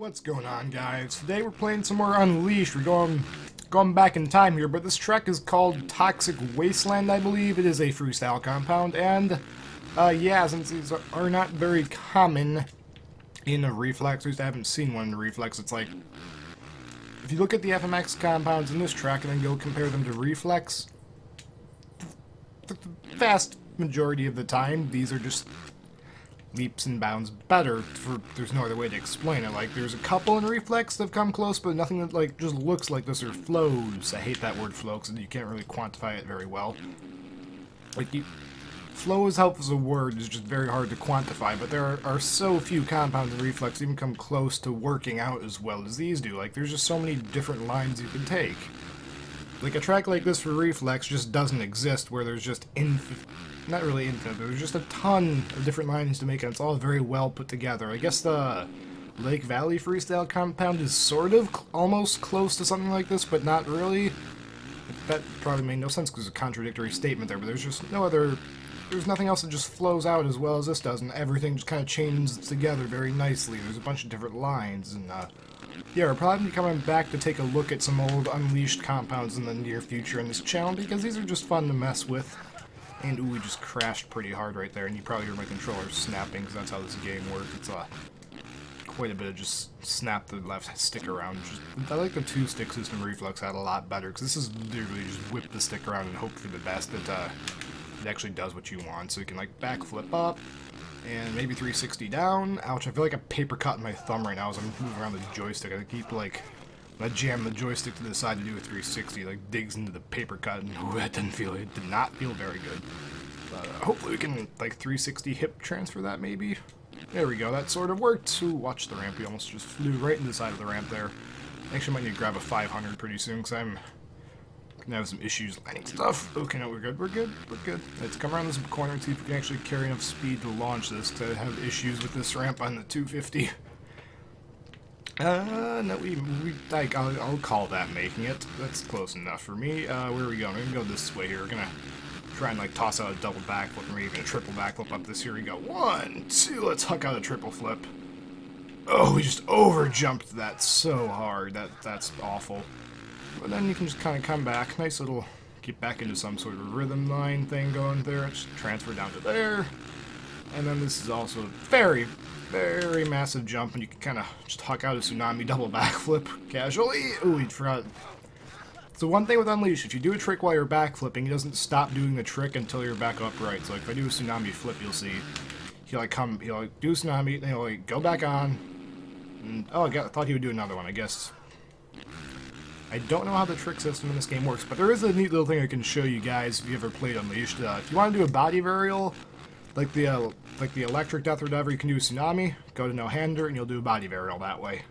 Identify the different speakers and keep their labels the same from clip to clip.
Speaker 1: What's going on, guys? Today we're playing some more Unleashed. We're going back in time here, but this track is called Toxic Wasteland, I believe. It is a freestyle compound, and yeah, since these are not very common in a Reflex, at least I haven't seen one in a Reflex. It's like, if you look at the FMX compounds in this track and then go compare them to Reflex, the vast majority of the time, these are just leaps and bounds better. There's no other way to explain it. Like, there's a couple in Reflex that have come close, but nothing that like just looks like this or flows. I hate that word flow because you can't really quantify it very well. Like, flow is helpful as a word, it's just very hard to quantify, but there are so few compounds in Reflex that even come close to working out as well as these do. Like, there's just so many different lines you can take. Like, a track like this for Reflex just doesn't exist, where there's just not really infinite, but there's just a ton of different lines to make, and it's all very well put together. I guess the Lake Valley freestyle compound is sort of almost close to something like this, but not really. That probably made no sense because it's a contradictory statement there, but there's just there's nothing else that just flows out as well as this does, and everything just kind of chains together very nicely. There's a bunch of different lines, and yeah, we're probably coming back to take a look at some old Unleashed compounds in the near future in this channel, because these are just fun to mess with. And ooh, we just crashed pretty hard right there, and you probably hear my controller snapping, because that's how this game works. It's quite a bit of just snap the left stick around. I like the two-stick system Reflex had a lot better, because this is literally just whip the stick around and hope for the best that it actually does what you want. So you can, like, backflip up, and maybe 360 down. Ouch, I feel like a paper cut in my thumb right now as I'm moving around the joystick. I keep, like, when I jam the joystick to the side to do a 360, like, digs into the paper cut, and ooh, it did not feel very good. But hopefully we can, like, 360 hip transfer that, maybe? There we go, that sort of worked. Ooh, watch the ramp, we almost just flew right into the side of the ramp there. Actually might need to grab a 500 pretty soon, because I'm gonna have some issues landing stuff. Okay, no, we're good. Let's come around this corner and see if we can actually carry enough speed to launch this, because I have issues with this ramp on the 250. No, I'll call that making it. That's close enough for me. Where are we going? We're gonna go this way here. We're gonna try and, like, toss out a double backflip, or maybe even a triple backflip up this. Here we go. 1, 2, let's huck out a triple flip. Oh, we just over-jumped that so hard. That's awful. But then you can just kind of come back. Nice little, get back into some sort of rhythm line thing going there. Just transfer down to there. And then this is also a very, very massive jump, and you can kind of just huck out a tsunami double backflip casually. Ooh, we forgot. So one thing with Unleashed, if you do a trick while you're backflipping, it doesn't stop doing the trick until you're back upright. So like if I do a tsunami flip, you'll see he'll like do a tsunami, then he'll like go back on. And, oh, I thought he would do another one. I guess I don't know how the trick system in this game works, but there is a neat little thing I can show you guys if you ever played Unleashed. If you want to do a body varial, like the electric death or whatever, you can do a tsunami, go to no-hander, and you'll do a body varial that way.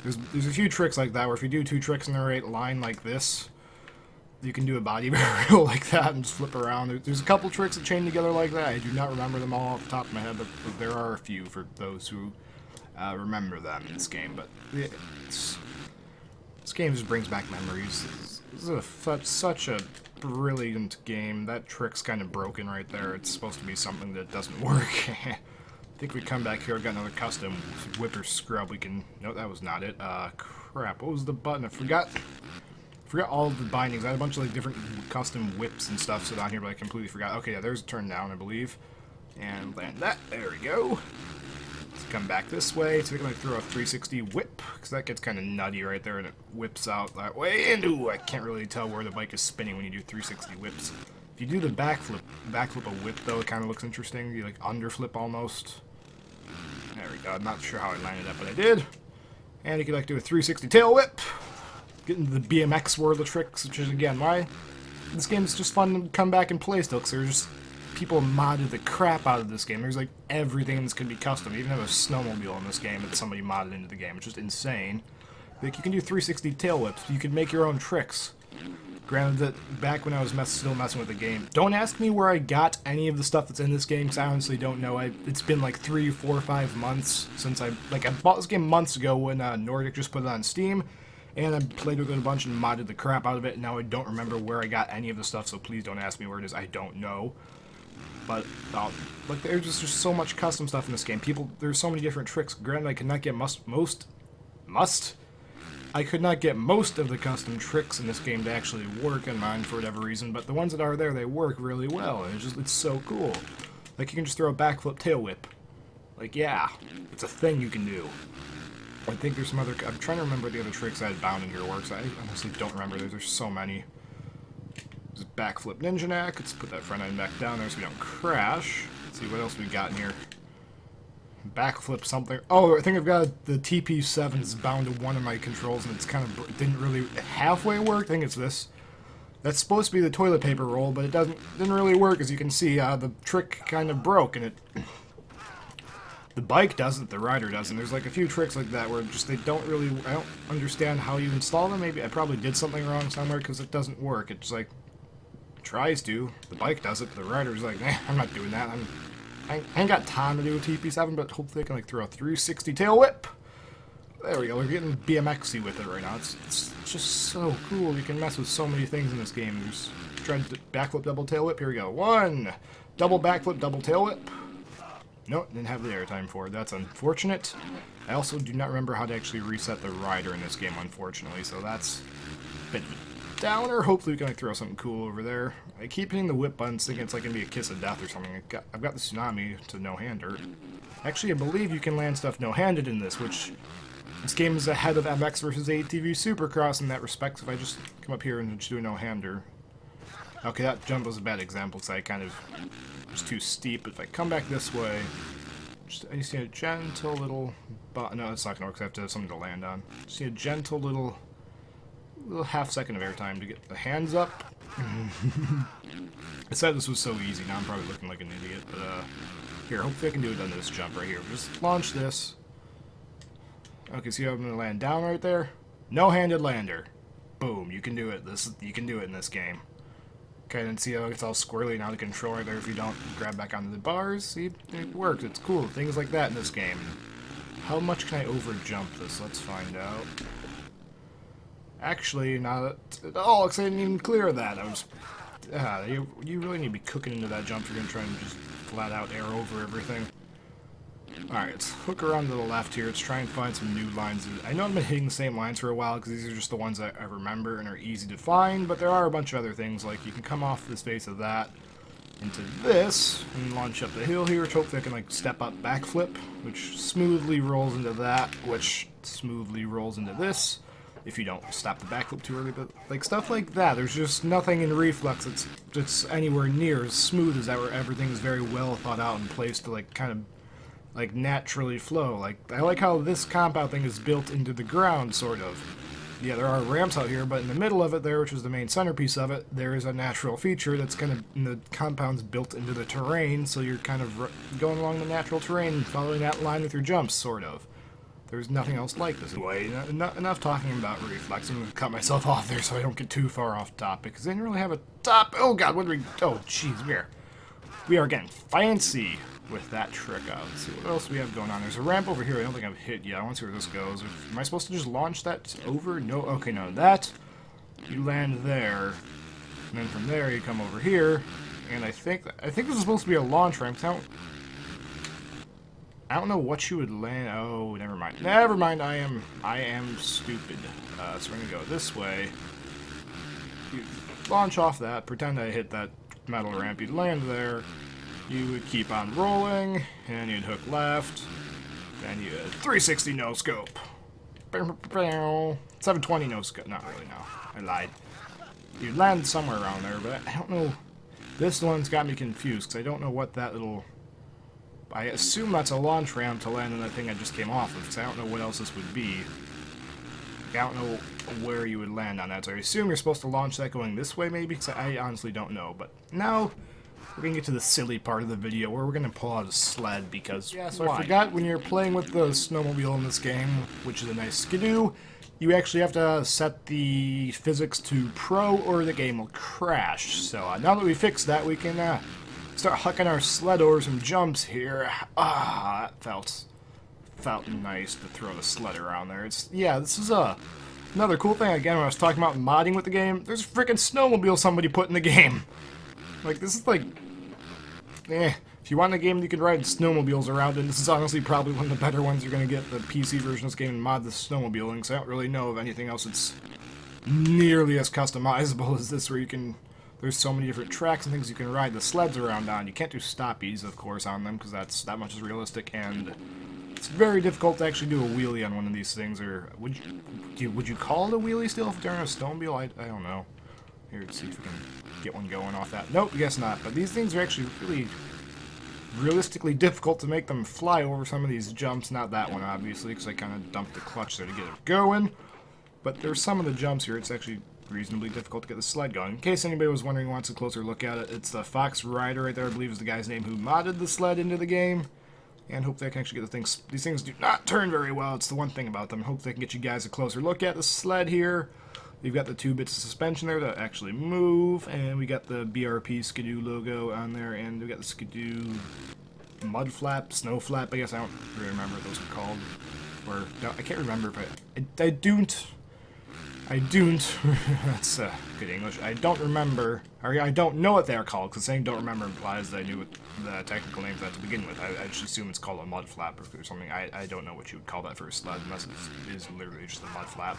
Speaker 1: There's a few tricks like that, where if you do 2 tricks in the right line like this, you can do a body varial like that and just flip around. There's a couple tricks that chain together like that. I do not remember them all off the top of my head, but there are a few for those who remember them in this game. But this game just brings back memories. This is such a brilliant game. That trick's kind of broken right there. It's supposed to be something that doesn't work. I think we come back here. I've got another custom whip or scrub. We can. No, that was not it. Crap. What was the button? I forgot all of the bindings. I had a bunch of like different custom whips and stuff sit on here, but I completely forgot. Okay, yeah, there's a turn down, I believe, and land that. There we go. Let's come back this way. So we can like throw a 360 whip, because that gets kind of nutty right there, and it whips out that way. And ooh, I can't really tell where the bike is spinning when you do 360 whips. If you do the backflip a whip though, it kind of looks interesting. You like underflip almost. There we go. I'm not sure how I lined it up, but I did. And you can like do a 360 tail whip. Get into the BMX world of tricks, which is again why this game is just fun to come back and play still, because there's just people modded the crap out of this game. There's like everything that's gonna be custom. You even have a snowmobile in this game that somebody modded into the game, which is insane. Like you can do 360 tail whips. You can make your own tricks. Granted that back when I was still messing with the game. Don't ask me where I got any of the stuff that's in this game, because I honestly don't know. It's been like 3, 4, 5 months since I bought this game months ago when Nordic just put it on Steam, and I played with it a bunch and modded the crap out of it, and now I don't remember where I got any of the stuff, so please don't ask me where it is. I don't know. But like there's just so much custom stuff in this game. There's so many different tricks. Granted, I cannot get most must. I could not get most of the custom tricks in this game to actually work in mine for whatever reason, but the ones that are there, they work really well, and it's so cool. Like, you can just throw a backflip tail whip. Like, yeah, it's a thing you can do. I think there's some other... I'm trying to remember the other tricks I had bound in here works. I honestly don't remember. There's so many. There's backflip ninja knack. Let's put that front end back down there so we don't crash. Let's see what else we got in here. Backflip something. Oh, I think I've got the TP7 is bound to one of my controls, and it's kind of... It didn't really halfway work. I think it's this. That's supposed to be the toilet paper roll, but it didn't really work. As you can see, the trick kind of broke, and it... The bike doesn't, the rider doesn't. There's like a few tricks like that where just they don't really... I don't understand how you install them. Maybe I probably did something wrong somewhere because it doesn't work. It's like... Tries to. The bike does it. The rider's like, I'm not doing that. I ain't got time to do a TP7, but hopefully I can like throw a 360 tail whip. There we go. We're getting BMXy with it right now. It's just so cool. You can mess with so many things in this game. Just try to backflip double tail whip. Here we go. One. Double backflip double tail whip. Nope, didn't have the airtime for it. That's unfortunate. I also do not remember how to actually reset the rider in this game, unfortunately, so that's a bit of a downer. Hopefully we can like, throw something cool over there. I keep hitting the whip buttons thinking it's like going to be a kiss of death or something. I've got the tsunami to no-hander. Actually, I believe you can land stuff no-handed in this, which this game is ahead of FMX versus ATV Supercross in that respect. If I just come up here and just do a no-hander. Okay, that jump was a bad example, so I kind of... It's too steep, but if I come back this way, I just need a gentle little... No, it's not going to work, because I have to have something to land on. Just need a gentle little half second of airtime to get the hands up. I said this was so easy, now I'm probably looking like an idiot, but here, hopefully I can do it on this jump right here. Just launch this. Okay, see how I'm going to land down right there? No-handed lander. Boom, you can do it. You can do it in this game. Okay, then see how it's all squirrely and out of control right there if you don't grab back onto the bars? See, it works. It's cool. Things like that in this game. How much can I over-jump this? Let's find out. Actually, not at all, because I didn't even clear that. I was... you really need to be cooking into that jump if you're going to try and just flat-out air over everything. Alright, let's hook around to the left here. Let's try and find some new lines. I know I've been hitting the same lines for a while because these are just the ones that I remember and are easy to find, but there are a bunch of other things, like you can come off this face of that into this and launch up the hill here, which hopefully I can like step up backflip, which smoothly rolls into that, which smoothly rolls into this if you don't stop the backflip too early, but like stuff like that. There's just nothing in Reflex that's anywhere near as smooth as that, where everything is very well thought out and placed to like kind of like naturally flow. Like, I like how this compound thing is built into the ground, sort of. Yeah, there are ramps out here, but in the middle of it there, which is the main centerpiece of it, there is a natural feature that's kind of, the compound's built into the terrain, so you're kind of going along the natural terrain and following that line with your jumps, sort of. There's nothing else like this. Anyway, enough talking about Reflex. I'm going to cut myself off there so I don't get too far off topic, because they didn't really have a top... Oh god, what did we... Oh, jeez, we are getting fancy with that trick out. Let's see what else we have going on. There's a ramp over here I don't think I've hit yet. I want to see where this goes. Am I supposed to just launch that over? No. Okay, no. That, you land there, and then from there you come over here, and I think this is supposed to be a launch ramp. I don't know what you would land. Oh, never mind. Never mind. I am stupid. So we're gonna go this way. You launch off that. Pretend I hit that metal ramp. You'd land there. You would keep on rolling, and you'd hook left, then you 360 no scope. 720 no scope. Not really, no. I lied. You'd land somewhere around there, but I don't know. This one's got me confused, because I don't know what that little... I assume that's a launch ramp to land on that thing I just came off of, because I don't know what else this would be. I don't know where you would land on that, so I assume you're supposed to launch that going this way, maybe, because I honestly don't know, but now... We're going to get to the silly part of the video where we're going to pull out a sled because, yeah, so I forgot when you're playing with the snowmobile in this game, which is a nice skidoo, you actually have to set the physics to pro or the game will crash. So now that we fixed that, we can start hucking our sled over some jumps here. That felt nice to throw the sled around there. Yeah, this is another cool thing. Again, when I was talking about modding with the game, there's a freaking snowmobile somebody put in the game. Like, this is like... If If you want a game that you can ride snowmobiles around, and this is honestly probably one of the better ones you're going to get, the PC version of this game and mod the snowmobiling, so I don't really know of anything else that's nearly as customizable as this, where you can... There's so many different tracks and things you can ride the sleds around on. You can't do stoppies, of course, on them, because that much is realistic, and it's very difficult to actually do a wheelie on one of these things, or would you call it a wheelie still if during a snowmobile? I don't know. Here, let's see if we can get one going off that. Nope, guess not. But these things are actually really realistically difficult to make them fly over some of these jumps. Not that one, obviously, because I kind of dumped the clutch there to get it going. But there's some of the jumps here. It's actually reasonably difficult to get the sled going. In case anybody was wondering, wants a closer look at it, it's the Fox Rider right there, I believe is the guy's name who modded the sled into the game. And hopefully I can actually get the things. These things do not turn very well. It's the one thing about them. Hopefully I can get you guys a closer look at the sled here. We've got the 2 bits of suspension there that actually move, and we got the BRP Skidoo logo on there, and we got the Skidoo mud flap, snow flap, I guess. I don't really remember what those are called. Or, no, I can't remember if I don't, that's good English. I don't remember, or I don't know what they are called, because saying don't remember implies that I knew what the technical name for that to begin with. I just assume it's called a mud flap or something. I don't know what you would call that for a sled, unless it is literally just a mud flap.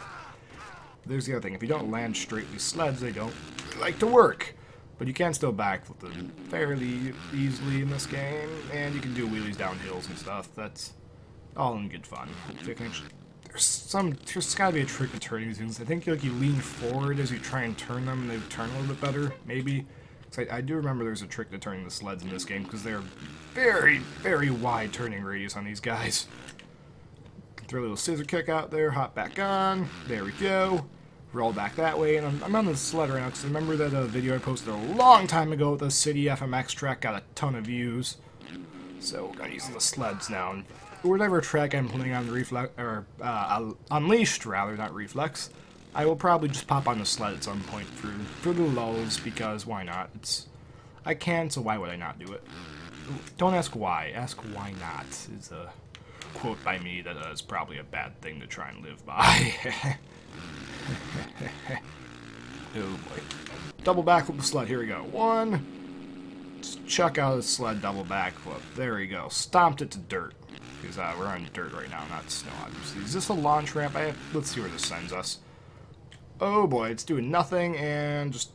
Speaker 1: There's the other thing, if you don't land straight with sleds, they don't like to work. But you can still backflip them fairly easily in this game, and you can do wheelies down hills and stuff. That's all in good fun. There's gotta be a trick to turning these things. I think like you lean forward as you try and turn them, and they turn a little bit better, maybe. So I do remember there's a trick to turning the sleds in this game, because they're very, very wide turning radius on these guys. Throw a little scissor kick out there, hop back on, there we go. Roll back that way, and I'm on the sled right now, because I remember that video I posted a long time ago with the City FMX track got a ton of views. So we're going to use the sleds now. And whatever track I'm playing on the Reflex, or Unleashed rather, not Reflex, I will probably just pop on the sled at some point for the lulls, because why not? I can, so why would I not do it? Don't ask why, ask why not, is a quote by me that is probably a bad thing to try and live by. Oh boy. Double backflip the sled, here we go. 1, just chuck out the sled, double backflip, there we go. Stomped it to dirt, because we're on dirt right now, not snow obviously. Is this a launch ramp? Let's see where this sends us. Oh boy, it's doing nothing, and just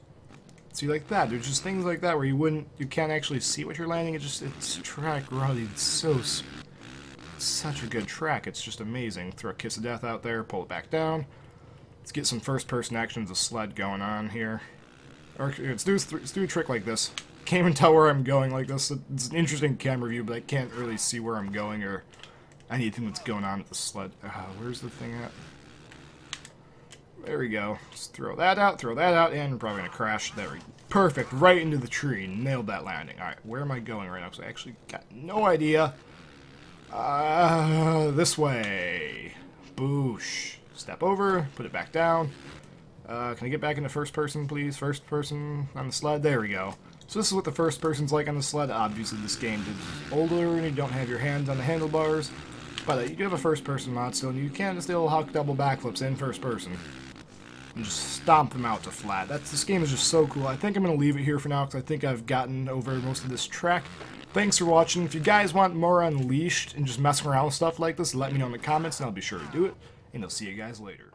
Speaker 1: see like that. There's just things like that where you can't actually see what you're landing. It's track ruddy. It's such a good track. It's just amazing. Throw a kiss of death out there, pull it back down. Let's get some first-person action with the sled going on here. Or let's do a trick like this. Can't even tell where I'm going like this. It's an interesting camera view, but I can't really see where I'm going or anything that's going on with the sled. Where's the thing at? There we go. Just throw that out, and we're probably going to crash. There we go. Perfect. Right into the tree. Nailed that landing. Alright, where am I going right now? Because I actually got no idea. This way. Boosh. Step over, put it back down. Can I get back into first person, please? First person on the sled. There we go. So this is what the first person's like on the sled. Obviously, this game is older, and you don't have your hands on the handlebars. But you do have a first person mod still, and you can still huck double backflips in first person. And just stomp them out to flat. This game is just so cool. I think I'm going to leave it here for now, because I think I've gotten over most of this track. Thanks for watching. If you guys want more Unleashed and just messing around with stuff like this, let me know in the comments, and I'll be sure to do it. And I'll see you guys later.